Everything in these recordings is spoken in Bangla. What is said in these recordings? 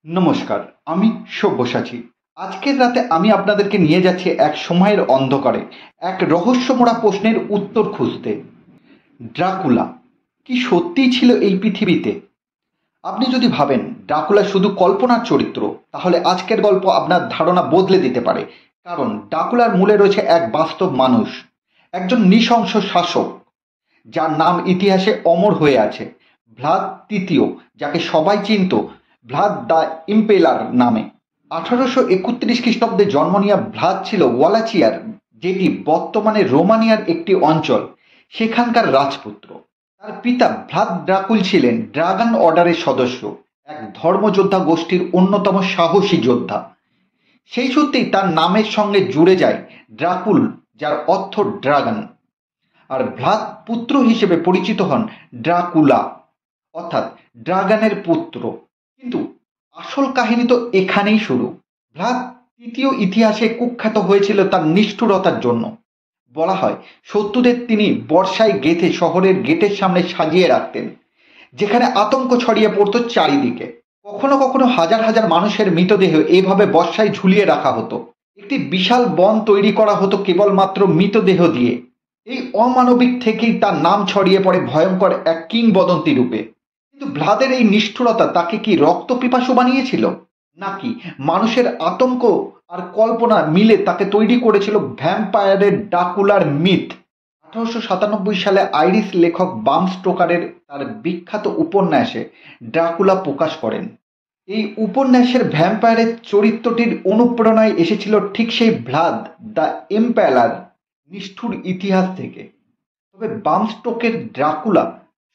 নমস্কার, আমি সব্যসাচী। আজকের রাতে আমি আপনাদেরকে নিয়ে যাচ্ছি এক সময়ের অন্ধকারে, এক রহস্যময় প্রশ্নের উত্তর খুঁজতে। ড্রাকুলা কি সত্যিই ছিল এই পৃথিবীতে? আপনি যদি ভাবেন ড্রাকুলা শুধু কল্পনার চরিত্র, তাহলে আজকের গল্প আপনার ধারণা বদলে দিতে পারে। কারণ ড্রাকুলার মূলে রয়েছে এক বাস্তব মানুষ, একজন নৃশংস শাসক যার নাম ইতিহাসে অমর হয়ে আছে, ভ্লাদ তৃতীয়, যাকে সবাই চিনত ভ্লাদ দ্য ইম্পেলার নামে। 1831 খ্রিস্টাব্দে জন্ম নেওয়া ভ্লাদ ছিল ওয়ালাচিয়ার, যেটি বর্তমানে রোমানিয়ার একটি অঞ্চল, সেখানকার রাজপুত্র। তার পিতা ভ্লাদ ড্রাকুল ছিলেন ড্রাগন অর্ডারের সদস্য, এক ধর্মযোদ্ধা গোষ্ঠীর অন্যতম সাহসী যোদ্ধা। সেই সূত্রেই তার নামের সঙ্গে জুড়ে যায় ড্রাকুল, যার অর্থ ড্রাগন। আর ভ্লাদ পুত্র হিসেবে পরিচিত হন ড্রাকুলা, অর্থাৎ ড্রাগনের পুত্র। কিন্তু আসল কাহিনী তো এখানেই শুরু। ভ্লাদ তৃতীয় ইতিহাসে কুখ্যাত হয়েছিল তার নিষ্ঠুরতার জন্য। বলা হয় শত্রুদের তিনি বর্ষায় গেঁথে শহরের গেটের সামনে সাজিয়ে রাখতেন, যেখানে আতঙ্ক ছড়িয়ে পড়তো চারিদিকে। কখনো কখনো হাজার হাজার মানুষের মৃতদেহ এইভাবে বর্ষায় ঝুলিয়ে রাখা হতো। একটি বিশাল বন তৈরি করা হতো কেবলমাত্র মৃতদেহ দিয়ে। এই অমানবিক থেকেই তার নাম ছড়িয়ে পড়ে ভয়ঙ্কর এক কিংবদন্তি রূপে। কিন্তু ভ্লাদের এই নিষ্ঠুরতা তাকে কি রক্ত পিপাসু বানিয়েছিল, নাকি মানুষের আতঙ্ক আর কল্পনা মিলে তাকে তৈরি করেছিল ভ্যাম্পায়ারের ড্রাকুলার মিথ? 1897 সালে আইরিশ লেখক বাম স্টোকারের তার বিখ্যাত উপন্যাসে ড্রাকুলা প্রকাশ করেন। এই উপন্যাসের ভ্যাম্পায়ারের চরিত্রটির অনুপ্রেরণায় এসেছিল ঠিক সেই ভ্লাদ দ্য এম্পায়ালার নিষ্ঠুর ইতিহাস থেকে। তবে বাম স্টোকের ড্রাকুলা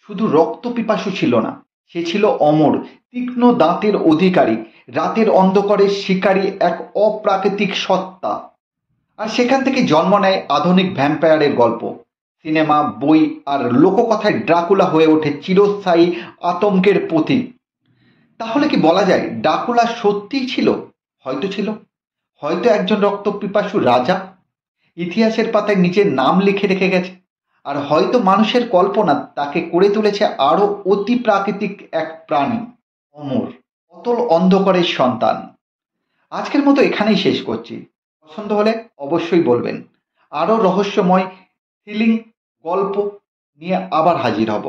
শুধু রক্তপিপাসু ছিল না, সে ছিল অমর, তীক্ষ্ণ দাঁতের অধিকারী, রাতের অন্ধকারের শিকারী, এক অপ্রাকৃতিক সত্তা। আর সেখান থেকে জন্ম নেয় আধুনিক ভ্যাম্পায়ারের গল্প। সিনেমা, বই আর লোককথায় ড্রাকুলা হয়ে ওঠে চিরস্থায়ী আতঙ্কের প্রতীক। তাহলে কি বলা যায় ড্রাকুলা সত্যিই ছিল? হয়তো ছিল, হয়তো একজন রক্তপিপাসু রাজা, ইতিহাসের পাতায় নিজের নাম লিখে রেখে গেছে। আর হয়তো মানুষের কল্পনা তাকে করে তুলেছে আরো অতি প্রাকৃতিক এক প্রাণী, অমর, অতল অন্ধকারের সন্তান। আজকের মতো এখানেই শেষ করছি। পছন্দ হলে অবশ্যই বলবেন। আরো রহস্যময় থ্রিলিং গল্প নিয়ে আবার হাজির হব।